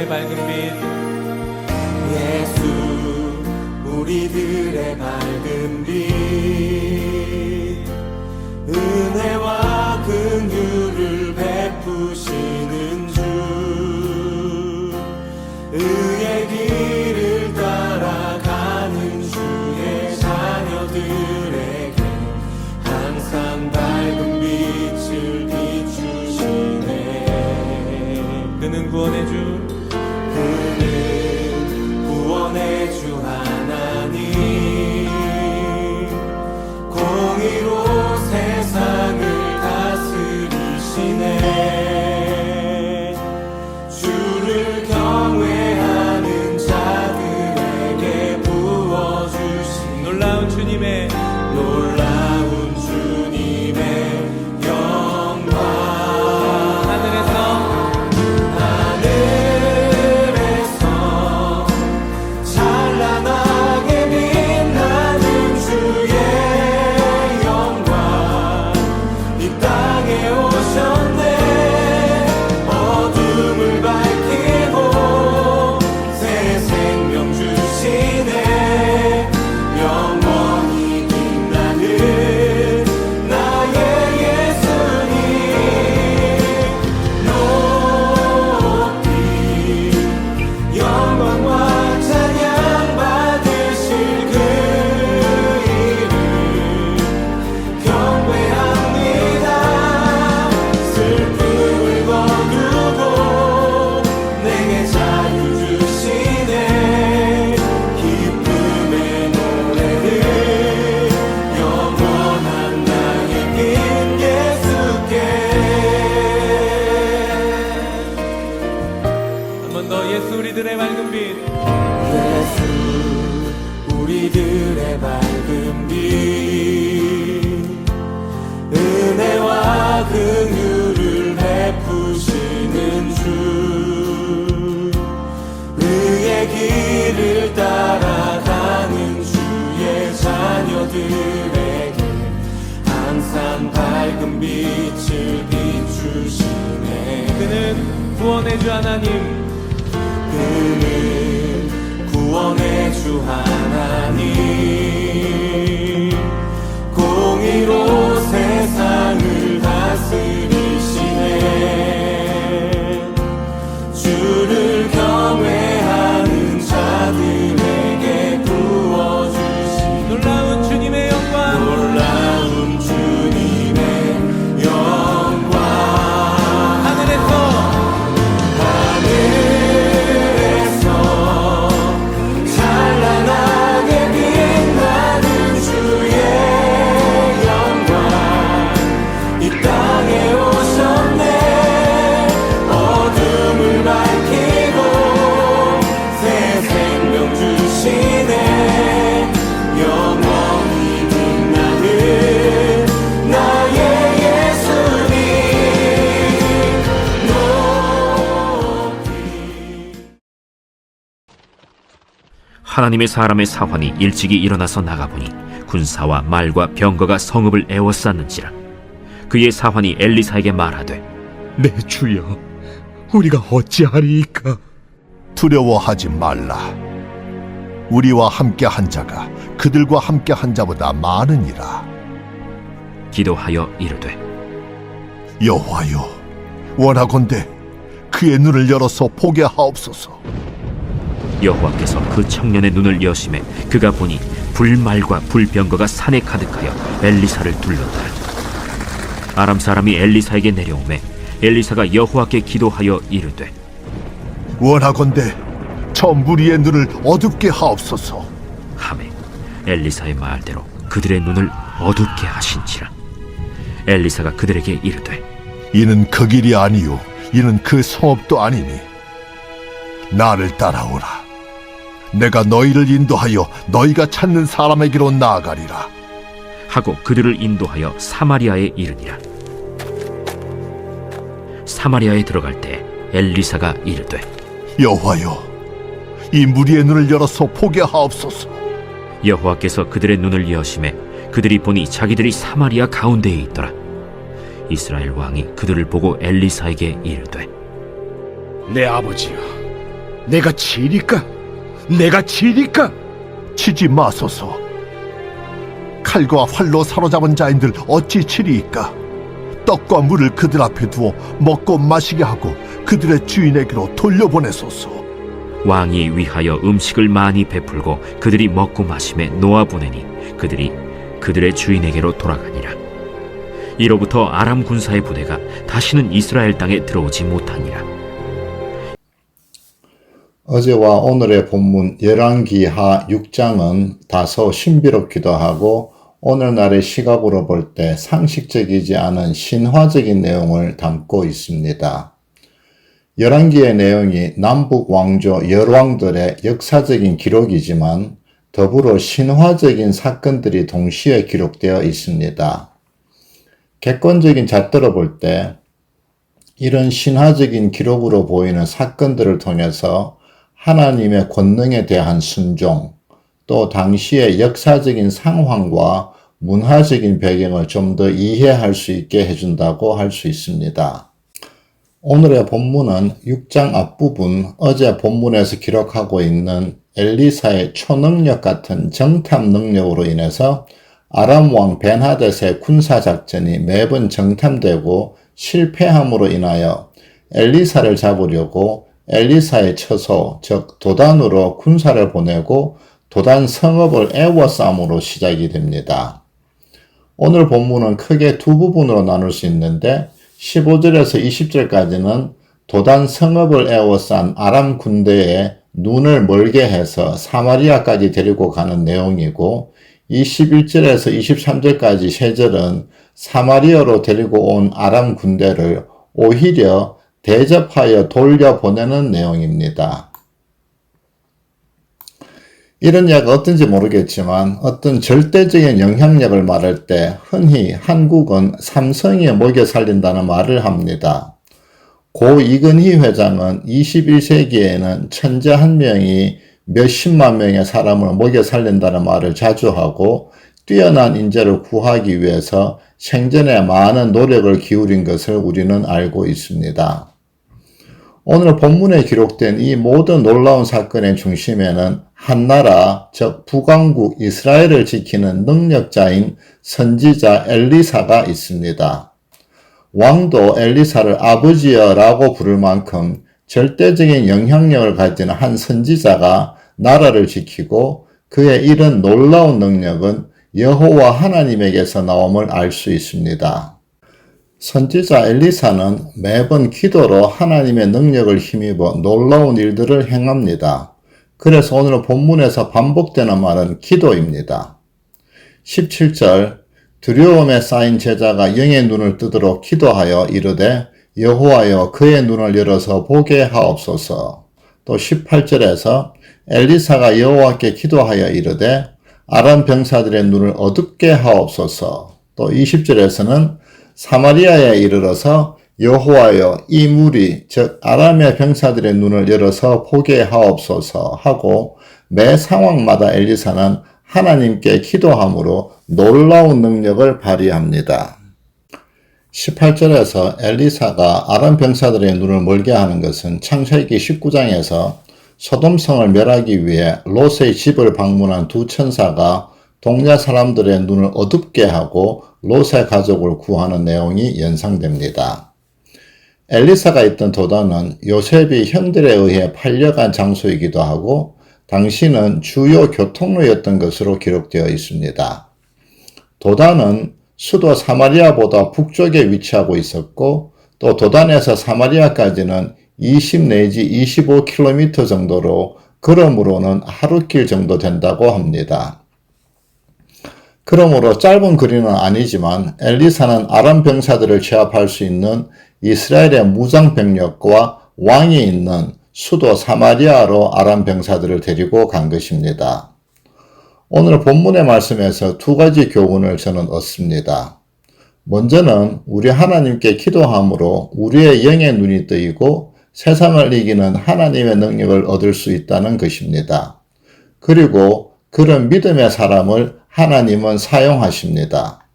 우리들의 밝은 빛. 예수 우리들의 밝은 빛, 은혜와 긍휼을 베푸시는 주, 의의 길을 따라가는 주의 자녀들에게 항상 밝은 빛을 비추시네. 그는 구원의 주, 그는 구원의 주 하나님, 공의로 세상을 다스리시네. 주를 경외하는 자들에게 부어주신 놀라운 주님의 영광. 하늘에서 찬란하게 빛나는 주의 영광, 이 땅에 오셨네. 어둠을 밝히고 새 생명 주시네. 영원히 빛나는 나의 예수님, 높이 영광과 찬양 받으실 그 이름 경배합니다. 슬픔을 거두고 내게 자유 주시네. 기쁨의 노래를 영원한 나의 긴 예수께. 한 번 더 예수 우리들의 밝은 빛. 예수 우리들의 밝은 빛, 은혜와 긍휼을 베푸시는 주, 의의 길을 따라가는 주의 자녀들에게 항상 밝은 빛을 비추시네. 그는 구원의 주 하나님, 그는 구원의 주 하나님, 공의로 세상을 다스리시네. 주를 경외하는 자들에게 부어주신 놀라운 주님의 영광. 놀라운 주님의 영광. 하늘에서 찬란하게 빛나는 주의 영광, 이 땅에 오셨네. 어둠을 밝히고 새 생명 주시네. 영원히 빛나는 나의 예수님, 높이. 하나님의 사람의 사환이 일찍이 일어나서 나가보니 군사와 말과 병거가 성읍을 에워쌌는지라. 그의 사환이 엘리사에게 말하되, 내 주여, 우리가 어찌하리이까? 두려워하지 말라. 우리와 함께 한 자가 그들과 함께 한 자보다 많으니라. 기도하여 이르되, 여호와여, 원하건대 그의 눈을 열어서 보게 하옵소서. 여호와께서 그 청년의 눈을 여심해 그가 보니 불말과 불병거가 산에 가득하여 엘리사를 둘렀더라. 아람 사람이 엘리사에게 내려오매 엘리사가 여호와께 기도하여 이르되, 원하건대 저 무리의 눈을 어둡게 하옵소서. 하매 엘리사의 말대로 그들의 눈을 어둡게 하신지라. 엘리사가 그들에게 이르되, 이는 그 길이 아니요 이는 그 성읍도 아니니 나를 따라오라. 내가 너희를 인도하여 너희가 찾는 사람에게로 나아가리라. 하고 그들을 인도하여 사마리아에 이르니라. 사마리아에 들어갈 때 엘리사가 이르되, 여호와여, 이 무리의 눈을 열어서 보게 하옵소서. 여호와께서 그들의 눈을 여심해 그들이 보니 자기들이 사마리아 가운데에 있더라. 이스라엘 왕이 그들을 보고 엘리사에게 이르되, 내 아버지여, 내가 치리까? 내가 치리까? 치지 마소서. 칼과 활로 사로잡은 자인들 어찌 치리이까? 떡과 물을 그들 앞에 두어 먹고 마시게 하고 그들의 주인에게로 돌려보내소서. 왕이 위하여 음식을 많이 베풀고 그들이 먹고 마심에 놓아보내니 그들이 그들의 주인에게로 돌아가니라. 이로부터 아람 군사의 부대가 다시는 이스라엘 땅에 들어오지 못하니라. 어제와 오늘의 본문 열왕기하 6장은 다소 신비롭기도 하고 오늘날의 시각으로 볼 때 상식적이지 않은 신화적인 내용을 담고 있습니다. 열왕기의 내용이 남북 왕조 열왕들의 역사적인 기록이지만 더불어 신화적인 사건들이 동시에 기록되어 있습니다. 객관적인 잣대로 볼 때 이런 신화적인 기록으로 보이는 사건들을 통해서 하나님의 권능에 대한 순종, 또 당시의 역사적인 상황과 문화적인 배경을 좀 더 이해할 수 있게 해준다고 할 수 있습니다. 오늘의 본문은 6장 앞부분 어제 본문에서 기록하고 있는 엘리사의 초능력 같은 정탐 능력으로 인해서 아람 왕 벤하닷의 군사작전이 매번 정탐되고 실패함으로 인하여 엘리사를 잡으려고 엘리사의 처소, 즉 도단으로 군사를 보내고 도단 성읍을 애워싸움으로 시작이 됩니다. 오늘 본문은 크게 두 부분으로 나눌 수 있는데 15절에서 20절까지는 도단 성읍을 애워싼 아람 군대에 눈을 멀게 해서 사마리아까지 데리고 가는 내용이고 21절에서 23절까지 세 절은 사마리아로 데리고 온 아람 군대를 오히려 대접하여 돌려보내는 내용입니다. 이런 이야기가 어떤지 모르겠지만 어떤 절대적인 영향력을 말할 때 흔히 한국은 삼성이 먹여 살린다는 말을 합니다. 고 이근희 회장은 21세기에는 천재 한 명이 몇십만 명의 사람을 먹여 살린다는 말을 자주 하고 뛰어난 인재를 구하기 위해서 생전에 많은 노력을 기울인 것을 우리는 알고 있습니다. 오늘 본문에 기록된 이 모든 놀라운 사건의 중심에는 한 나라, 즉 북왕국 이스라엘을 지키는 능력자인 선지자 엘리사가 있습니다. 왕도 엘리사를 아버지여라고 부를 만큼 절대적인 영향력을 가진 한 선지자가 나라를 지키고 그의 이런 놀라운 능력은 여호와 하나님에게서 나옴을 알 수 있습니다. 선지자 엘리사는 매번 기도로 하나님의 능력을 힘입어 놀라운 일들을 행합니다. 그래서 오늘 본문에서 반복되는 말은 기도입니다. 17절 두려움에 쌓인 제자가 영의 눈을 뜨도록 기도하여 이르되 여호와여 그의 눈을 열어서 보게 하옵소서. 또 18절에서 엘리사가 여호와께 기도하여 이르되 아람 병사들의 눈을 어둡게 하옵소서. 또 20절에서는 사마리아에 이르러서 여호와여 이 무리 즉 아람의 병사들의 눈을 열어서 보게 하옵소서 하고 매 상황마다 엘리사는 하나님께 기도함으로 놀라운 능력을 발휘합니다. 18절에서 엘리사가 아람 병사들의 눈을 멀게 하는 것은 창세기 19장에서 소돔성을 멸하기 위해 롯의 집을 방문한 두 천사가 동네 사람들의 눈을 어둡게 하고 롯의 가족을 구하는 내용이 연상됩니다. 엘리사가 있던 도단은 요셉이 형들에 의해 팔려간 장소이기도 하고 당시는 주요 교통로였던 것으로 기록되어 있습니다. 도단은 수도 사마리아보다 북쪽에 위치하고 있었고 또 도단에서 사마리아까지는 20 내지 25km 정도로 걸음으로는 하루길 정도 된다고 합니다. 그러므로 짧은 거리는 아니지만 엘리사는 아람 병사들을 제압할 수 있는 이스라엘의 무장 병력과 왕이 있는 수도 사마리아로 아람 병사들을 데리고 간 것입니다. 오늘 본문의 말씀에서 두 가지 교훈을 저는 얻습니다. 먼저는 우리 하나님께 기도함으로 우리의 영의 눈이 뜨이고 세상을 이기는 하나님의 능력을 얻을 수 있다는 것입니다. 그리고 그런 믿음의 사람을 하나님은 사용하십니다.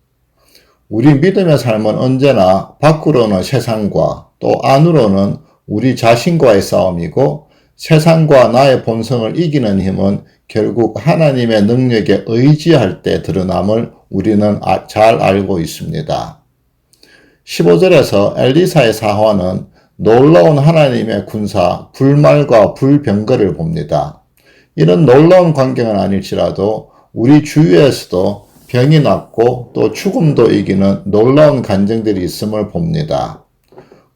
우리 믿음의 삶은 언제나 밖으로는 세상과 또 안으로는 우리 자신과의 싸움이고 세상과 나의 본성을 이기는 힘은 결국 하나님의 능력에 의지할 때 드러남을 우리는 잘 알고 있습니다. 15절에서 엘리사의 사화는 놀라운 하나님의 군사 불말과 불병거를 봅니다. 이런 놀라운 광경은 아닐지라도 우리 주위에서도 병이 낫고 또 죽음도 이기는 놀라운 간증들이 있음을 봅니다.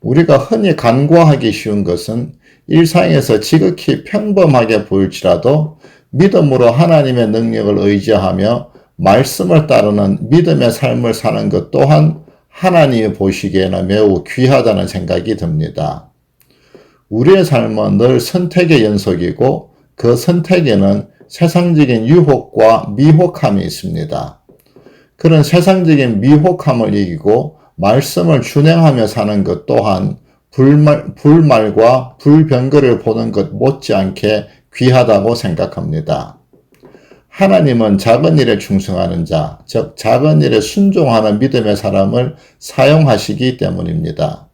우리가 흔히 간과하기 쉬운 것은 일상에서 지극히 평범하게 보일지라도 믿음으로 하나님의 능력을 의지하며 말씀을 따르는 믿음의 삶을 사는 것 또한 하나님이 보시기에는 매우 귀하다는 생각이 듭니다. 우리의 삶은 늘 선택의 연속이고 그 선택에는 세상적인 유혹과 미혹함이 있습니다. 그런 세상적인 미혹함을 이기고 말씀을 준행하며 사는 것 또한 불말과 불병거를 보는 것 못지않게 귀하다고 생각합니다. 하나님은 작은 일에 충성하는 자, 즉 작은 일에 순종하는 믿음의 사람을 사용하시기 때문입니다.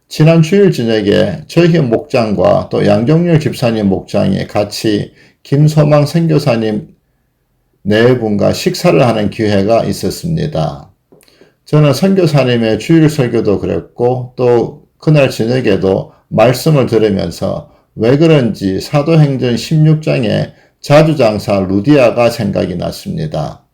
지난 주일 저녁에 저희 목장과 또 양정률 집사님 목장이 같이 김소망 선교사님 네 분과 식사를 하는 기회가 있었습니다. 저는 선교사님의 주일 설교도 그랬고 또 그날 저녁에도 말씀을 들으면서 왜 그런지 사도행전 16장에 자주장사 루디아가 생각이 났습니다.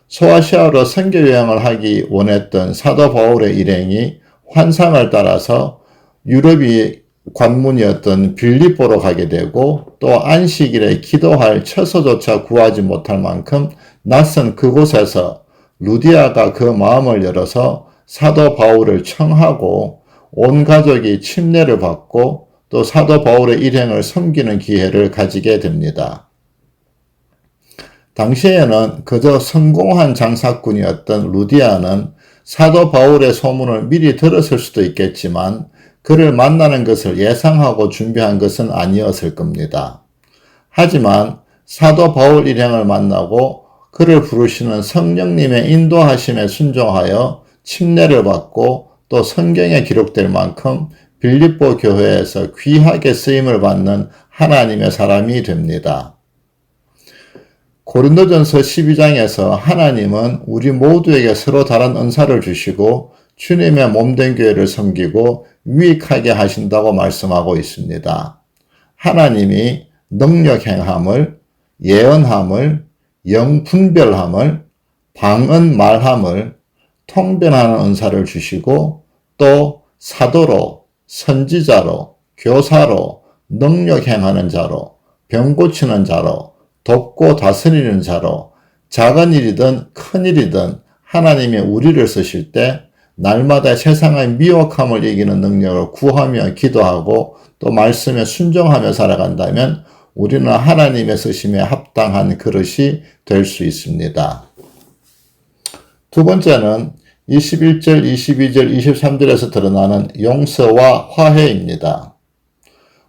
소아시아로 선교여행을 하기 원했던 사도 바울의 일행이 환상을 따라서 유럽이 관문이었던 빌립보로 가게 되고 또 안식일에 기도할 처소조차 구하지 못할 만큼 낯선 그곳에서 루디아가 그 마음을 열어서 사도 바울을 청하고 온 가족이 침례를 받고 또 사도 바울의 일행을 섬기는 기회를 가지게 됩니다. 당시에는 그저 성공한 장사꾼이었던 루디아는 사도 바울의 소문을 미리 들었을 수도 있겠지만 그를 만나는 것을 예상하고 준비한 것은 아니었을 겁니다. 하지만 사도 바울 일행을 만나고 그를 부르시는 성령님의 인도하심에 순종하여 침례를 받고 또 성경에 기록될 만큼 빌립보 교회에서 귀하게 쓰임을 받는 하나님의 사람이 됩니다. 고린도전서 12장에서 하나님은 우리 모두에게 서로 다른 은사를 주시고 주님의 몸된 교회를 섬기고 유익하게 하신다고 말씀하고 있습니다. 하나님이 능력 행함을, 예언함을, 영분별함을, 방언 말함을, 통변하는 은사를 주시고 또 사도로, 선지자로, 교사로, 능력 행하는 자로, 병 고치는 자로, 돕고 다스리는 자로 작은 일이든 큰 일이든 하나님이 우리를 쓰실 때 날마다 세상의 미혹함을 이기는 능력을 구하며 기도하고 또 말씀에 순종하며 살아간다면 우리는 하나님의 쓰심에 합당한 그릇이 될 수 있습니다. 두 번째는 21절, 22절, 23절에서 드러나는 용서와 화해입니다.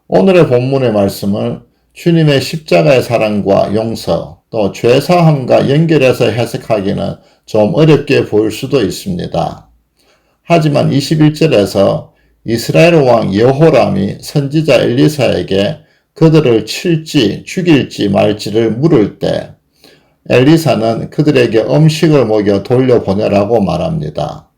오늘의 본문의 말씀을 주님의 십자가의 사랑과 용서, 또 죄사함과 연결해서 해석하기는 좀 어렵게 보일 수도 있습니다. 하지만 21절에서 이스라엘 왕 여호람이 선지자 엘리사에게 그들을 칠지 죽일지 말지를 물을 때 엘리사는 그들에게 음식을 먹여 돌려보내라고 말합니다.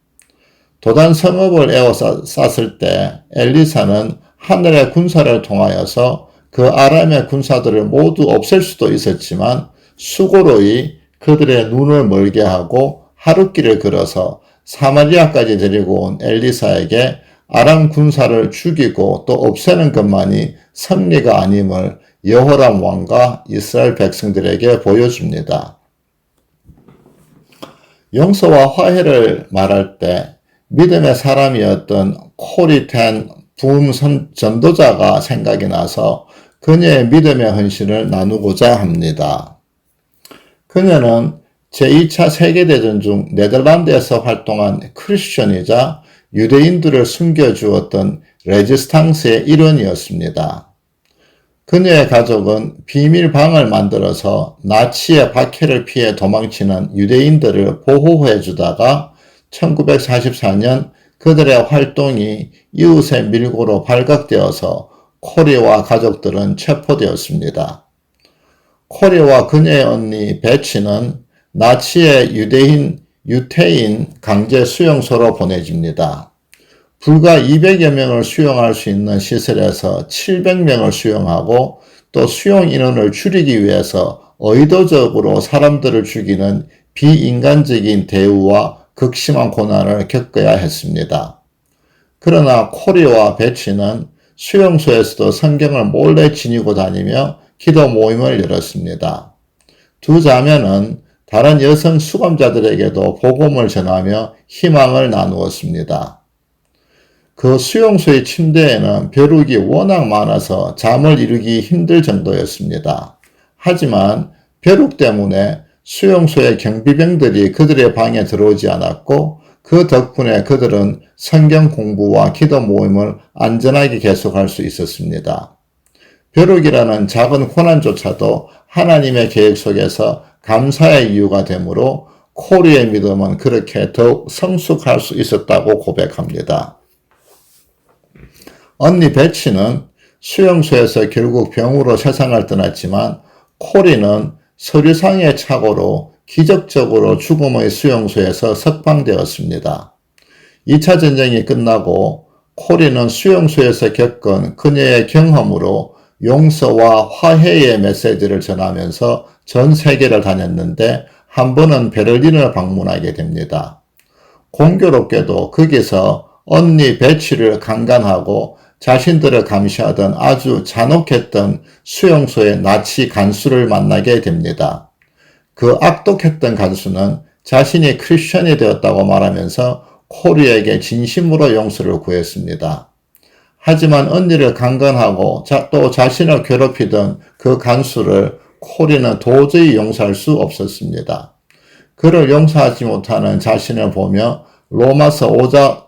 도단 성읍을 에워쌌을 때 엘리사는 하늘의 군사를 통하여서 그 아람의 군사들을 모두 없앨 수도 있었지만 수고로이 그들의 눈을 멀게 하고 하룻길을 걸어서 사마리아까지 데리고 온 엘리사에게 아람 군사를 죽이고 또 없애는 것만이 승리가 아님을 여호람 왕과 이스라엘 백성들에게 보여줍니다. 용서와 화해를 말할 때 믿음의 사람이었던 코리텐 부음 전도자가 생각이 나서 그녀의 믿음의 헌신을 나누고자 합니다. 그녀는 제2차 세계대전 중 네덜란드에서 활동한 크리스천이자 유대인들을 숨겨주었던 레지스탕스의 일원이었습니다. 그녀의 가족은 비밀방을 만들어서 나치의 박해를 피해 도망치는 유대인들을 보호해 주다가 1944년 그들의 활동이 이웃의 밀고로 발각되어서 코리와 가족들은 체포되었습니다. 코리와 그녀의 언니 베치는 나치의 유태인 강제 수용소로 보내집니다. 불과 200여 명을 수용할 수 있는 시설에서 700명을 수용하고 또 수용 인원을 줄이기 위해서 의도적으로 사람들을 죽이는 비인간적인 대우와 극심한 고난을 겪어야 했습니다. 그러나 코리와 베치는 수용소에서도 성경을 몰래 지니고 다니며 기도 모임을 열었습니다. 두 자매는 다른 여성 수감자들에게도 복음을 전하며 희망을 나누었습니다. 그 수용소의 침대에는 벼룩이 워낙 많아서 잠을 이루기 힘들 정도였습니다. 하지만 벼룩 때문에 수용소의 경비병들이 그들의 방에 들어오지 않았고 그 덕분에 그들은 성경 공부와 기도 모임을 안전하게 계속할 수 있었습니다. 벼룩이라는 작은 고난조차도 하나님의 계획 속에서 감사의 이유가 되므로 코리의 믿음은 그렇게 더욱 성숙할 수 있었다고 고백합니다. 언니 베치는 수용소에서 결국 병으로 세상을 떠났지만 코리는 서류상의 착오로 기적적으로 죽음의 수용소에서 석방되었습니다. 2차 전쟁이 끝나고 코리는 수용소에서 겪은 그녀의 경험으로 용서와 화해의 메시지를 전하면서 전 세계를 다녔는데 한 번은 베를린을 방문하게 됩니다. 공교롭게도 거기서 언니 베치를 강간하고 자신들을 감시하던 아주 잔혹했던 수용소의 나치 간수를 만나게 됩니다. 그 악독했던 간수는 자신이 크리스천이 되었다고 말하면서 코리에게 진심으로 용서를 구했습니다. 하지만 언니를 강간하고 또 자신을 괴롭히던 그 간수를 코리는 도저히 용서할 수 없었습니다. 그를 용서하지 못하는 자신을 보며 로마서 5장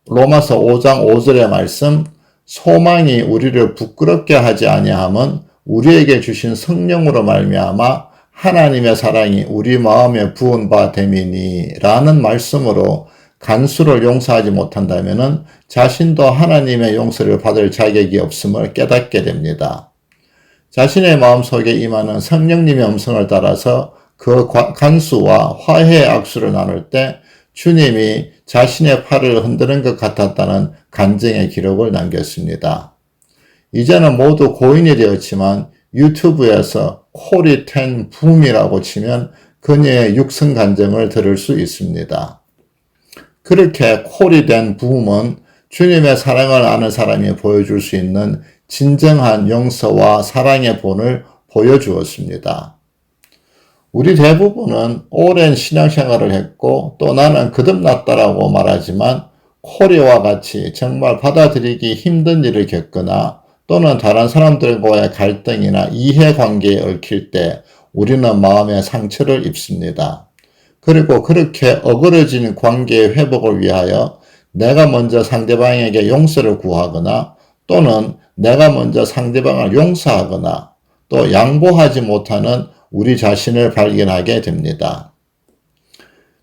5절의 말씀, 소망이 우리를 부끄럽게 하지 아니함은 우리에게 주신 성령으로 말미암아 하나님의 사랑이 우리 마음에 부은 바 됨이니 라는 말씀으로 간수를 용서하지 못한다면 자신도 하나님의 용서를 받을 자격이 없음을 깨닫게 됩니다. 자신의 마음속에 임하는 성령님의 음성을 따라서 그 간수와 화해의 악수를 나눌 때 주님이 자신의 팔을 흔드는 것 같았다는 간증의 기록을 남겼습니다. 이제는 모두 고인이 되었지만 유튜브에서 코리10 붐이라고 치면 그녀의 육성 간증을 들을 수 있습니다. 그렇게 코리된 붐은 주님의 사랑을 아는 사람이 보여줄 수 있는 진정한 용서와 사랑의 본을 보여주었습니다. 우리 대부분은 오랜 신앙생활을 했고 또 나는 거듭났다라고 말하지만 코리와 같이 정말 받아들이기 힘든 일을 겪거나 또는 다른 사람들과의 갈등이나 이해관계에 얽힐 때 우리는 마음의 상처를 입습니다. 그리고 그렇게 어그러진 관계의 회복을 위하여 내가 먼저 상대방에게 용서를 구하거나 또는 내가 먼저 상대방을 용서하거나 또 양보하지 못하는 우리 자신을 발견하게 됩니다.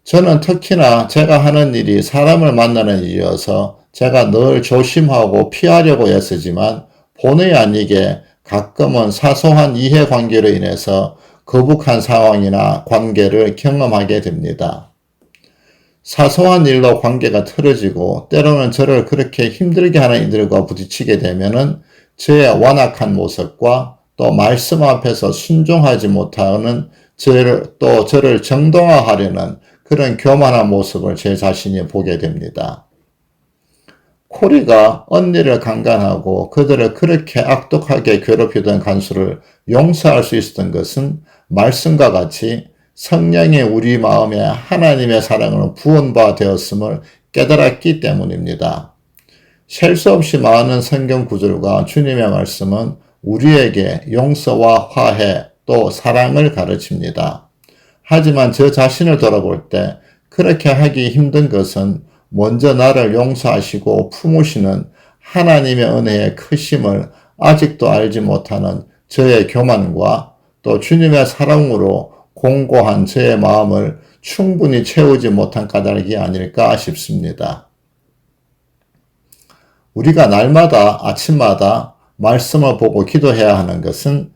저는 특히나 제가 하는 일이 사람을 만나는 일이어서 제가 늘 조심하고 피하려고 애쓰지만 본의 아니게 가끔은 사소한 이해관계로 인해서 거북한 상황이나 관계를 경험하게 됩니다. 사소한 일로 관계가 틀어지고 때로는 저를 그렇게 힘들게 하는 이들과 부딪히게 되면은 저의 완악한 모습과 또 말씀 앞에서 순종하지 못하는 저를 정당화하려는 그런 교만한 모습을 제 자신이 보게 됩니다. 코리가 언니를 강간하고 그들을 그렇게 악독하게 괴롭히던 간수를 용서할 수 있었던 것은 말씀과 같이 성령이 우리 마음에 하나님의 사랑으로 부은 바 되었음을 깨달았기 때문입니다. 셀 수 없이 많은 성경 구절과 주님의 말씀은 우리에게 용서와 화해 또 사랑을 가르칩니다. 하지만 저 자신을 돌아볼 때 그렇게 하기 힘든 것은 먼저 나를 용서하시고 품으시는 하나님의 은혜의 크심을 아직도 알지 못하는 저의 교만과 또 주님의 사랑으로 공고한 저의 마음을 충분히 채우지 못한 까닭이 아닐까 싶습니다. 우리가 날마다 아침마다 말씀을 보고 기도해야 하는 것은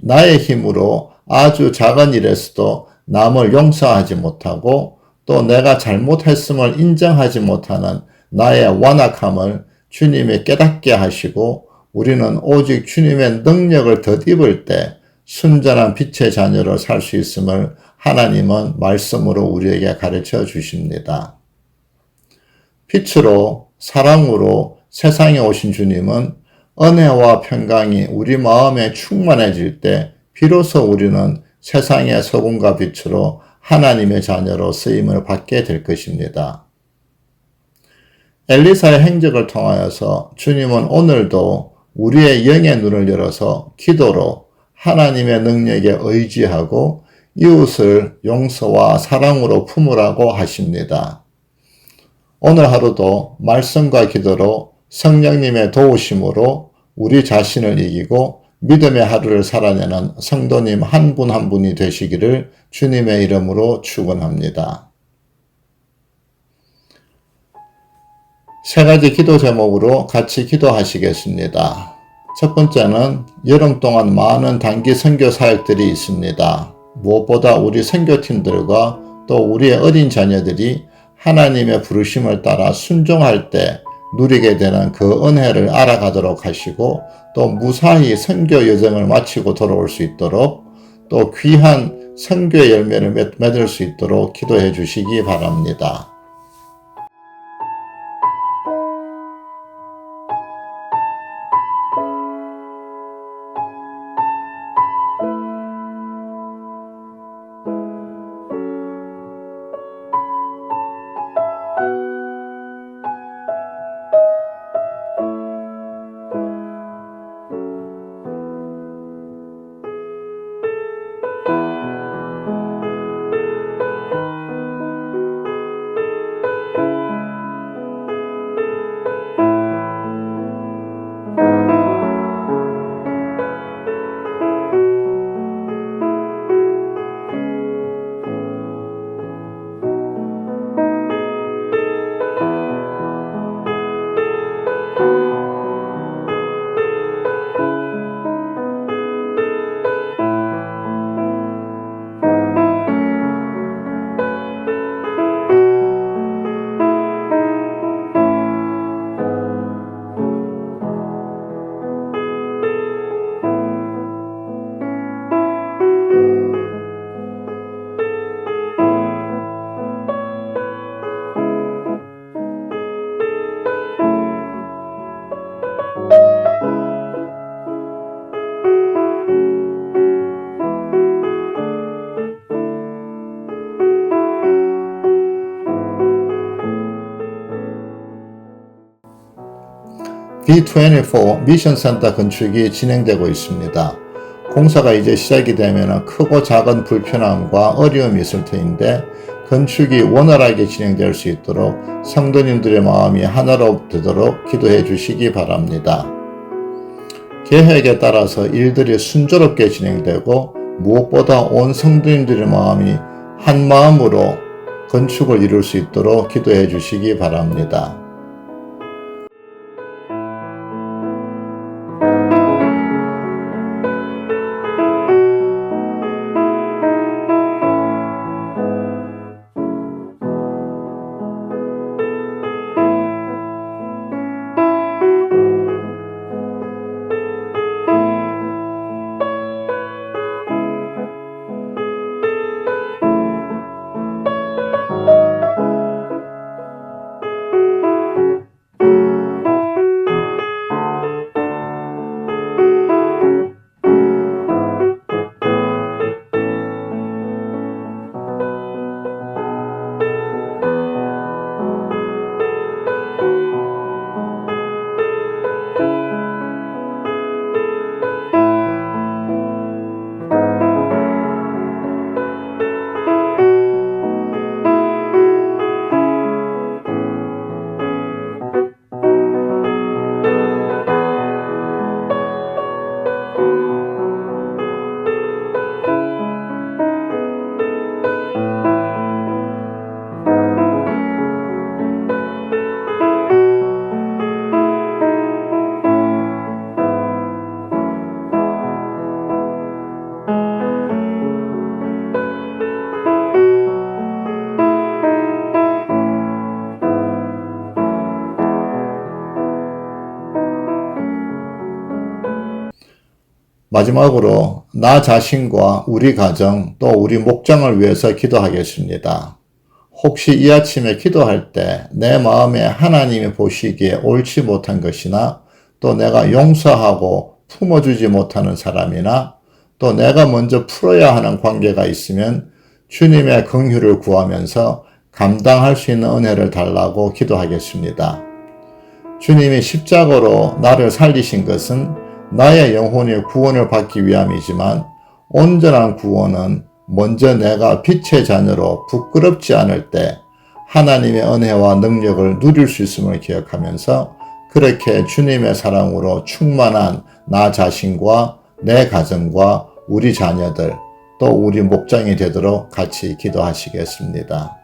나의 힘으로 아주 작은 일에서도 남을 용서하지 못하고 또 내가 잘못했음을 인정하지 못하는 나의 완악함을 주님이 깨닫게 하시고 우리는 오직 주님의 능력을 덧입을 때 순전한 빛의 자녀로 살 수 있음을 하나님은 말씀으로 우리에게 가르쳐 주십니다. 빛으로 사랑으로 세상에 오신 주님은 은혜와 평강이 우리 마음에 충만해질 때 비로소 우리는 세상의 소금과 빛으로 하나님의 자녀로 쓰임을 받게 될 것입니다. 엘리사의 행적을 통하여서 주님은 오늘도 우리의 영의 눈을 열어서 기도로 하나님의 능력에 의지하고 이웃을 용서와 사랑으로 품으라고 하십니다. 오늘 하루도 말씀과 기도로 성령님의 도우심으로 우리 자신을 이기고 믿음의 하루를 살아내는 성도님 한 분 한 분이 되시기를 주님의 이름으로 축원합니다. 세 가지 기도 제목으로 같이 기도하시겠습니다. 첫 번째는 여름 동안 많은 단기 선교 사역들이 있습니다. 무엇보다 우리 선교팀들과 또 우리의 어린 자녀들이 하나님의 부르심을 따라 순종할 때 누리게 되는 그 은혜를 알아가도록 하시고 또 무사히 선교 여정을 마치고 돌아올 수 있도록 또 귀한 선교의 열매를 맺을 수 있도록 기도해 주시기 바랍니다. B24 미션센터 건축이 진행되고 있습니다. 공사가 이제 시작이 되면 크고 작은 불편함과 어려움이 있을 터인데 건축이 원활하게 진행될 수 있도록 성도님들의 마음이 하나로 되도록 기도해 주시기 바랍니다. 계획에 따라서 일들이 순조롭게 진행되고 무엇보다 온 성도님들의 마음이 한 마음으로 건축을 이룰 수 있도록 기도해 주시기 바랍니다. 마지막으로 나 자신과 우리 가정 또 우리 목장을 위해서 기도하겠습니다. 혹시 이 아침에 기도할 때 내 마음에 하나님이 보시기에 옳지 못한 것이나 또 내가 용서하고 품어주지 못하는 사람이나 또 내가 먼저 풀어야 하는 관계가 있으면 주님의 긍휼을 구하면서 감당할 수 있는 은혜를 달라고 기도하겠습니다. 주님이 십자가로 나를 살리신 것은 나의 영혼이 구원을 받기 위함이지만 온전한 구원은 먼저 내가 빛의 자녀로 부끄럽지 않을 때 하나님의 은혜와 능력을 누릴 수 있음을 기억하면서 그렇게 주님의 사랑으로 충만한 나 자신과 내 가정과 우리 자녀들 또 우리 목장이 되도록 같이 기도하시겠습니다.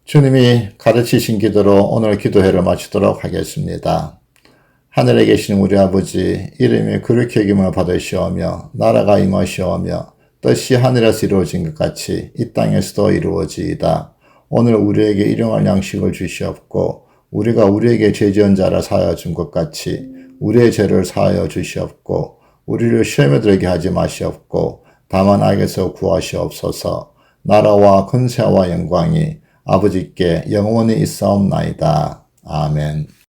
주님이 가르치신 기도로 오늘 기도회를 마치도록 하겠습니다. 하늘에 계신 우리 아버지, 이름이 그렇게 여김을 받으시오며 나라가 임하시오며 뜻이 하늘에서 이루어진 것 같이 이 땅에서도 이루어지이다. 오늘 우리에게 일용할 양식을 주시옵고 우리가 우리에게 죄 지은 자를 사하여 준 것 같이 우리의 죄를 사하여 주시옵고 우리를 시험에 들게 하지 마시옵고 다만 악에서 구하시옵소서. 나라와 권세와 영광이 아버지께 영원히 있사옵나이다. 아멘.